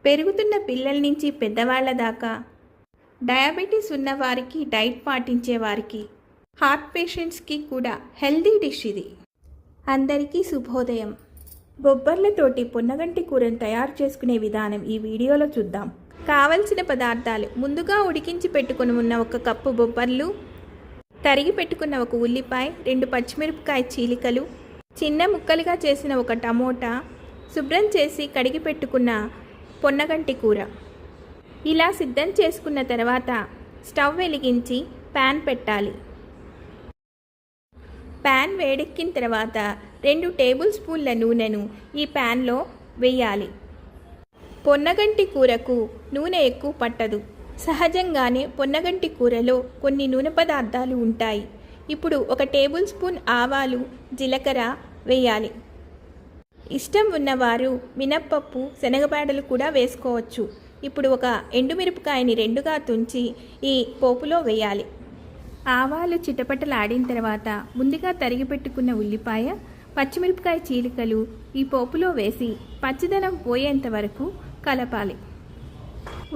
పెరుగుతున్న పిల్లల నుంచి పెద్దవాళ్ల దాకా, డయాబెటీస్ ఉన్నవారికి, డైట్ పాటించే వారికి, హార్ట్ పేషెంట్స్కి కూడా హెల్దీ డిష్ ఇది. అందరికీ శుభోదయం. బొబ్బర్లతోటి పొన్నగంటి కూరను తయారు చేసుకునే విధానం ఈ వీడియోలో చూద్దాం. కావలసిన పదార్థాలు: ముందుగా ఉడికించి పెట్టుకుని ఉన్న 1 కప్పు బొబ్బర్లు, తరిగి పెట్టుకున్న 1 ఉల్లిపాయ, 2 పచ్చిమిరపకాయ చీలికలు, చిన్న ముక్కలుగా చేసిన 1 టమోటా, శుభ్రం చేసి కడిగి పెట్టుకున్న పొన్నగంటి కూర. ఇలా సిద్ధం చేసుకున్న తర్వాత స్టవ్ వెలిగించి ప్యాన్ పెట్టాలి. ప్యాన్ వేడెక్కిన తర్వాత 2 టేబుల్ స్పూన్ల నూనెను ఈ ప్యాన్లో వేయాలి. పొన్నగంటి కూరకు నూనె ఎక్కువ పట్టదు. సహజంగానే పొన్నగంటి కూరలో కొన్ని నూనె పదార్థాలు ఉంటాయి. ఇప్పుడు 1 టేబుల్ స్పూన్ ఆవాలు, జీలకర్ర వేయాలి. ఇష్టం ఉన్నవారు మినప్పప్పు, శనగపాడలు కూడా వేసుకోవచ్చు. ఇప్పుడు 1 ఎండుమిరపకాయని 2గా తుంచి ఈ పోపులో వేయాలి. ఆవాలు చిటపటలాడిన తర్వాత ముందుగా తరిగి పెట్టుకున్న ఉల్లిపాయ, పచ్చిమిరపకాయ చీలికలు ఈ పోపులో వేసి పచ్చిదనం పోయేంత వరకు కలపాలి.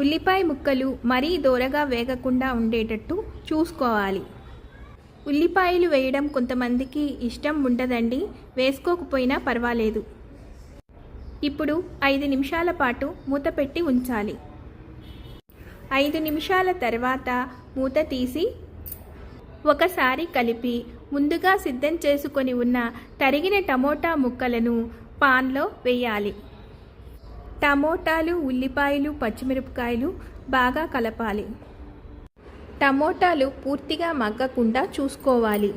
ఉల్లిపాయ ముక్కలు మరీ దోరగా వేగకుండా ఉండేటట్టు చూసుకోవాలి. ఉల్లిపాయలు వేయడం కొంతమందికి ఇష్టం ఉండదండి, వేసుకోకపోయినా పర్వాలేదు. ఇప్పుడు 5 నిమిషాల పాటు మూత పెట్టి ఉంచాలి. 5 నిమిషాల తర్వాత మూత తీసి ఒకసారి కలిపి ముందుగా సిద్ధం చేసుకొని ఉన్న తరిగిన టమోటా ముక్కలను పాన్లో వేయాలి. టమోటాలు, ఉల్లిపాయలు, పచ్చిమిరపకాయలు బాగా కలపాలి. టమోటాలు పూర్తిగా మగ్గకుండా చూసుకోవాలి.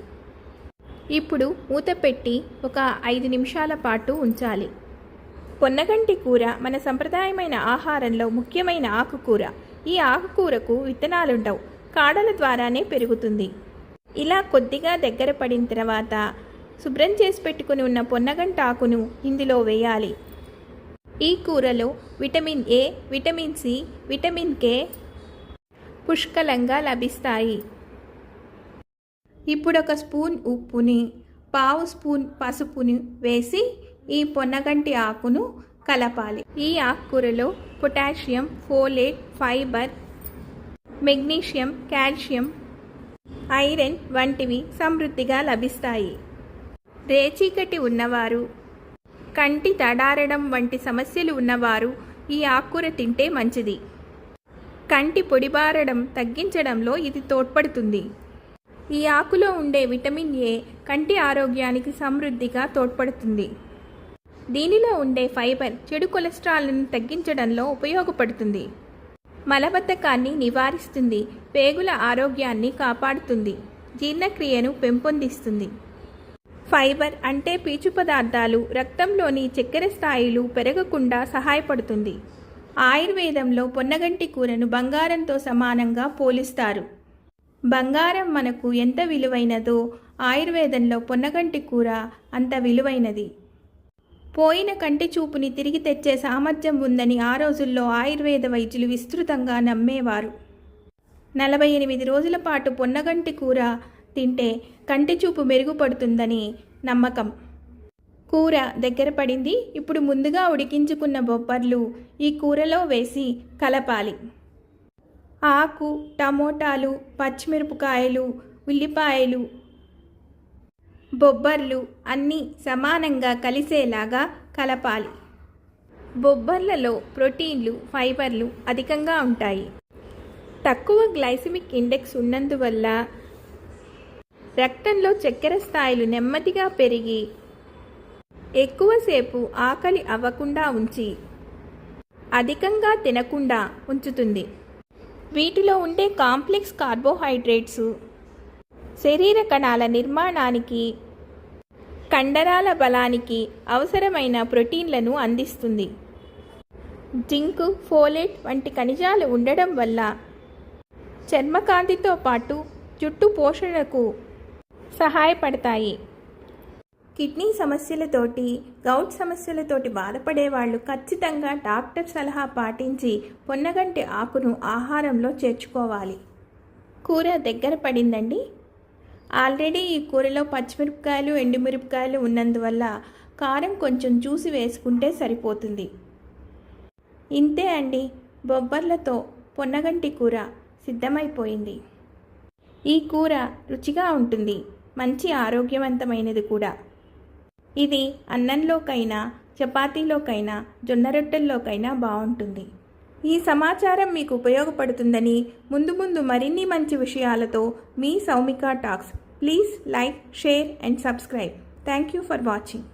ఇప్పుడు మూత పెట్టి ఒక 5 నిమిషాల పాటు ఉంచాలి. పొన్నగంటి కూర మన సంప్రదాయమైన ఆహారంలో ముఖ్యమైన ఆకుకూర. ఈ ఆకుకూరకు విత్తనాలుండవు, కాడల ద్వారానే పెరుగుతుంది. ఇలా కొద్దిగా దగ్గర పడిన తర్వాత శుభ్రం చేసి పెట్టుకుని ఉన్న పొన్నగంటి ఆకును ఇందులో వేయాలి. ఈ కూరలో vitamin A, vitamin C, vitamin K పుష్కలంగా లభిస్తాయి. ఇప్పుడు 1 స్పూన్ ఉప్పుని, 1/2 స్పూన్ పసుపుని వేసి ఈ పొన్నగంటి ఆకును కలపాలి. ఈ ఆకుకూరలో potassium, folate, fibre, magnesium, calcium, iron వంటివి సమృద్ధిగా లభిస్తాయి. రేచీకటి ఉన్నవారు, కంటి తడారడం వంటి సమస్యలు ఉన్నవారు ఈ ఆకుకూర తింటే మంచిది. కంటి పొడిబారడం తగ్గించడంలో ఇది తోడ్పడుతుంది. ఈ ఆకులో ఉండే విటమిన్ ఏ కంటి ఆరోగ్యానికి సమృద్ధిగా తోడ్పడుతుంది. దీనిలో ఉండే ఫైబర్ చెడు కొలెస్ట్రాల్ను తగ్గించడంలో ఉపయోగపడుతుంది. మలబద్ధకాన్ని నివారిస్తుంది, పేగుల ఆరోగ్యాన్ని కాపాడుతుంది, జీర్ణక్రియను పెంపొందిస్తుంది. ఫైబర్ అంటే పీచు పదార్థాలు రక్తంలోని చక్కెర స్థాయిలు పెరగకుండా సహాయపడుతుంది. ఆయుర్వేదంలో పొన్నగంటి కూరను బంగారంతో సమానంగా పోలిస్తారు. బంగారం మనకు ఎంత విలువైనదో ఆయుర్వేదంలో పొన్నగంటి కూర అంత విలువైనది. పోయిన కంటి చూపుని తిరిగి తెచ్చే సామర్థ్యం ఉందని ఆ రోజుల్లో ఆయుర్వేద వైద్యులు విస్తృతంగా నమ్మేవారు. 48 రోజుల పాటు పొన్నగంటి కూర తింటే కంటి చూపు మెరుగుపడుతుందని నమ్మకం. కూర దగ్గర పడింది. ఇప్పుడు ముందుగా ఉడికించుకున్న బొబ్బర్లు ఈ కూరలో వేసి కలపాలి. ఆకు, టమోటాలు, పచ్చిమిరపకాయలు, ఉల్లిపాయలు, బొబ్బర్లు అన్నీ సమానంగా కలిసేలాగా కలపాలి. బొబ్బర్లలో ప్రోటీన్లు, ఫైబర్లు అధికంగా ఉంటాయి. తక్కువ గ్లైసిమిక్ ఇండెక్స్ ఉన్నందువల్ల రక్తంలో చక్కెర స్థాయిలు నెమ్మదిగా పెరిగి ఎక్కువసేపు ఆకలి అవ్వకుండా ఉంచి అధికంగా తినకుండా ఉంచుతుంది. వీటిలో ఉండే కాంప్లెక్స్ కార్బోహైడ్రేట్స్ శరీర కణాల నిర్మాణానికి, కండరాల బలానికి అవసరమైన ప్రోటీన్లను అందిస్తుంది. జింక్, ఫోలేట్ వంటి ఖనిజాలు ఉండడం వల్ల చర్మకాంతితో పాటు జుట్టు పోషణకు సహాయపడతాయి. కిడ్నీ సమస్యలతోటి, గౌట్ సమస్యలతోటి బాధపడేవాళ్ళు ఖచ్చితంగా డాక్టర్ సలహా పాటించి పొన్నగంటి ఆకును ఆహారంలో చేర్చుకోవాలి. కూర దగ్గర పడిందండి. ఆల్రెడీ ఈ కూరలో పచ్చిమిరపకాయలు, ఎండుమిరపకాయలు ఉన్నందువల్ల కారం కొంచెం చూసి వేసుకుంటే సరిపోతుంది. ఇంతే అండి, బొబ్బర్లతో పొన్నగంటి కూర సిద్ధమైపోయింది. ఈ కూర రుచిగా ఉంటుంది, మంచి ఆరోగ్యవంతమైనది కూడా. ఇది అన్నంలోకైనా, చపాతీలోకైనా, జొన్న రొట్టెల్లోకైనా బాగుంటుంది. ఈ సమాచారం మీకు ఉపయోగపడుతుందని, ముందు ముందు మరిన్ని మంచి విషయాలతో మీ Soumika talks. Please like, share and subscribe. Thank you for watching.